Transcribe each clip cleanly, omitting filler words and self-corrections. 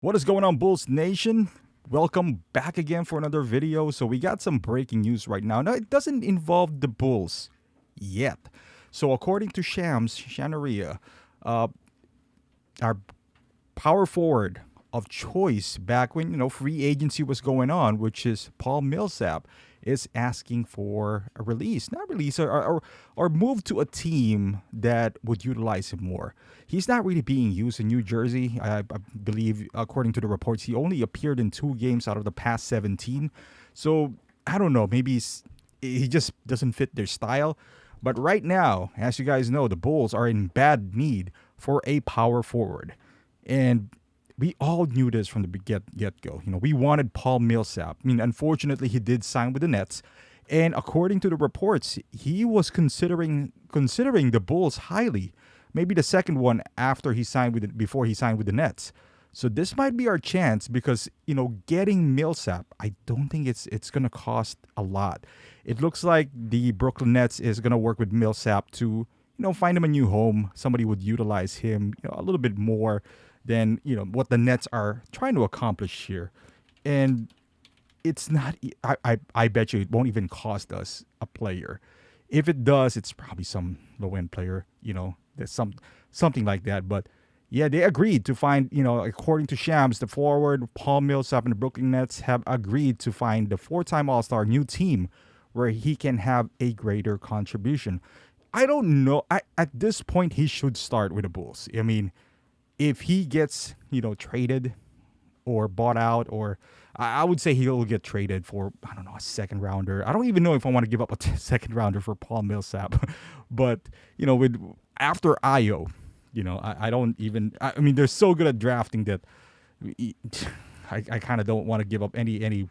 What is going on, Bulls Nation? Welcome back again for another video. So we got some breaking news right now. Now, it doesn't involve the Bulls yet. So according to Shams Shanaria, our power forward of choice back when free agency was going on, which is Paul Millsap, is asking for a release, not release, or move to a team that would utilize him more. He's not really being used in New Jersey. I believe, according to the reports, he only appeared in 2 games out of the past 17. So I don't know. Maybe he just doesn't fit their style. But right now, as you guys know, the Bulls are in bad need for a power forward. And we all knew this from the get-go. We wanted Paul Millsap. I mean, unfortunately, he did sign with the Nets. And according to the reports, he was considering the Bulls highly. Maybe the second one before he signed with the Nets. So this might be our chance because, getting Millsap, I don't think it's going to cost a lot. It looks like the Brooklyn Nets is going to work with Millsap to, find him a new home. Somebody would utilize him, a little bit more than, what the Nets are trying to accomplish here. And it's not, I bet you it won't even cost us a player. If it does, it's probably some low-end player, there's something like that. But yeah, they agreed to find, according to Shams, the forward, Paul Millsap and the Brooklyn Nets have agreed to find the 4-time All-Star new team where he can have a greater contribution. I don't know. At this point, he should start with the Bulls. I mean, if he gets, traded or bought out, or I would say he'll get traded for, I don't know, a second rounder. I don't even know if I want to give up a second rounder for Paul Millsap. But, with after Io, I don't even, I mean, they're so good at drafting that I kind of don't want to give up any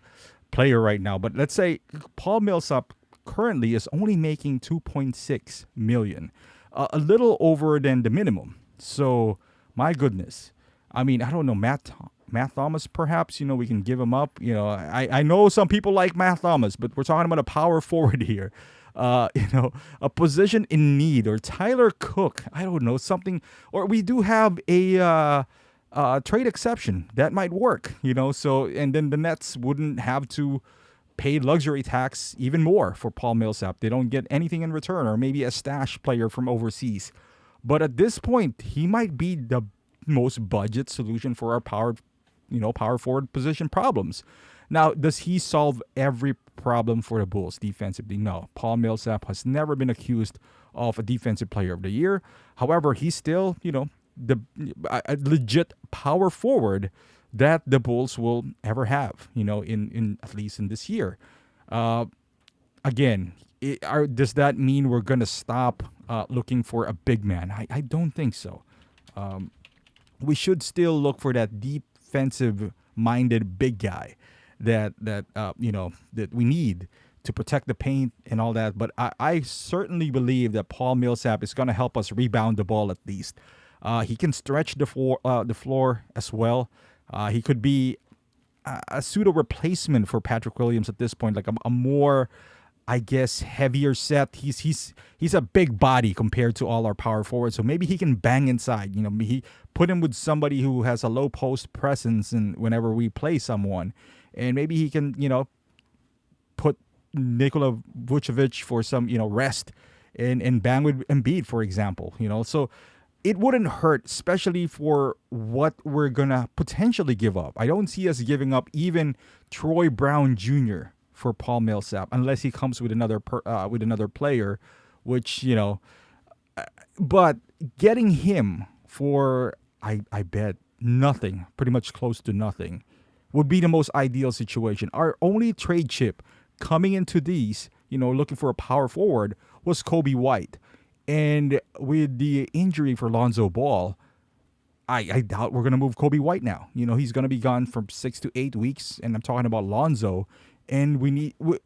player right now. But let's say Paul Millsap currently is only making $2.6 million, a little over than the minimum. So my goodness, I mean, I don't know, Matt Thomas, perhaps, we can give him up. I know some people like Matt Thomas, but we're talking about a power forward here. A position in need, or Tyler Cook. I don't know, something. Or we do have a trade exception that might work. So, and then the Nets wouldn't have to pay luxury tax even more for Paul Millsap. They don't get anything in return, or maybe a stash player from overseas. But at this point, he might be the most budget solution for our power forward position problems. Now, does he solve every problem for the Bulls defensively? No. Paul Millsap has never been accused of a defensive player of the year. However, he's still, a legit power forward that the Bulls will ever have, in at least in this year. Again, does that mean we're going to stop looking for a big man? I don't think so. We should still look for that defensive-minded big guy that we need to protect the paint and all that. But I certainly believe that Paul Millsap is going to help us rebound the ball at least. He can stretch the floor as well. He could be a pseudo replacement for Patrick Williams at this point, like a more, I guess, heavier set. He's a big body compared to all our power forwards, so maybe he can bang inside. He put him with somebody who has a low post presence, and whenever we play someone, and maybe he can put Nikola Vucevic for some rest and bang with Embiid, for example. So it wouldn't hurt, especially for what we're gonna potentially give up. I don't see us giving up even Troy Brown Jr. for Paul Millsap, unless he comes with another player, which but getting him for I bet nothing, pretty much close to nothing, would be the most ideal situation. Our only trade chip coming into these, looking for a power forward, was Kobe White, and with the injury for Lonzo Ball, I doubt we're gonna move Kobe White now. He's gonna be gone from 6 to 8 weeks, and I'm talking about Lonzo. And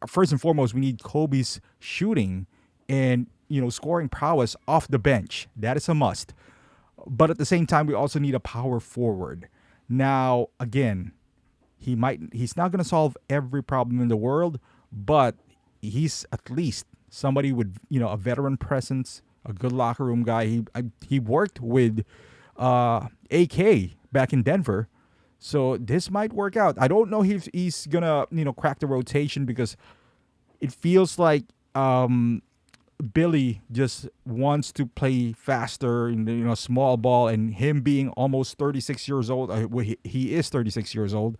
first and foremost, we need Kobe's shooting and, scoring prowess off the bench. That is a must. But at the same time, we also need a power forward. Now, again, he's not going to solve every problem in the world, but he's at least somebody with, a veteran presence, a good locker room guy. He worked with AK back in Denver. So this might work out. I don't know if he's gonna, crack the rotation because it feels like Billy just wants to play faster in the small ball, and him being almost 36 years old. Well, he is 36 years old.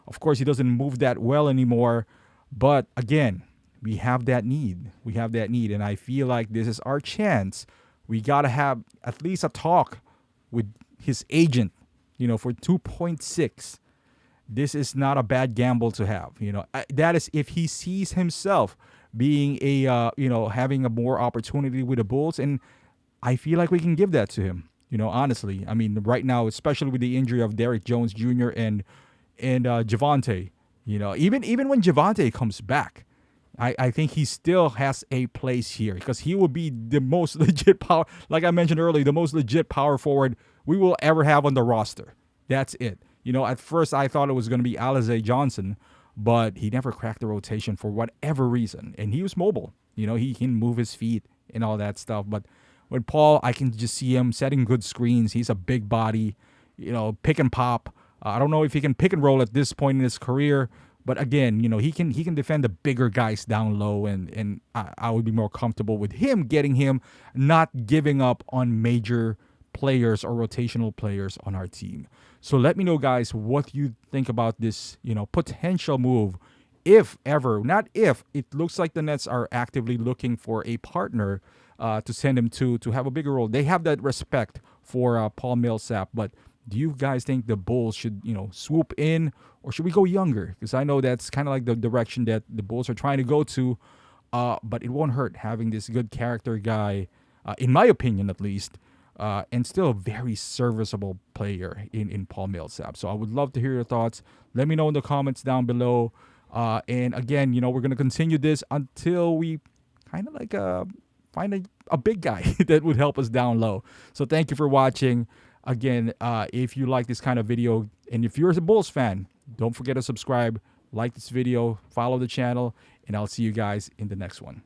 Of course, he doesn't move that well anymore. But again, we have that need. We have that need, and I feel like this is our chance. We gotta have at least a talk with his agent, for 2.6. This is not a bad gamble to have. That is if he sees himself being having a more opportunity with the Bulls, and I feel like we can give that to him. Honestly, I mean, right now, especially with the injury of Derrick Jones Jr. and Javante, even when Javante comes back, I think he still has a place here because he will be the most legit power, like I mentioned earlier, the most legit power forward we will ever have on the roster. That's it. At first I thought it was going to be Alize Johnson, but he never cracked the rotation for whatever reason. And he was mobile. He can move his feet and all that stuff. But with Paul, I can just see him setting good screens. He's a big body, pick and pop. I don't know if he can pick and roll at this point in his career. But again, he can defend the bigger guys down low, and I would be more comfortable with him getting him, not giving up on major players or rotational players on our team. So let me know, guys, what you think about this, potential move. If ever, not if, it looks like the Nets are actively looking for a partner to send him to have a bigger role. They have that respect for Paul Millsap, but do you guys think the Bulls should, swoop in, or should we go younger? Because I know that's kind of like the direction that the Bulls are trying to go to, but it won't hurt having this good character guy, in my opinion at least, and still a very serviceable player in Paul Millsap. So I would love to hear your thoughts. Let me know in the comments down below. And again, we're going to continue this until we kind of like find a big guy that would help us down low. So thank you for watching. Again, if you like this kind of video, and if you're a Bulls fan, don't forget to subscribe, like this video, follow the channel, and I'll see you guys in the next one.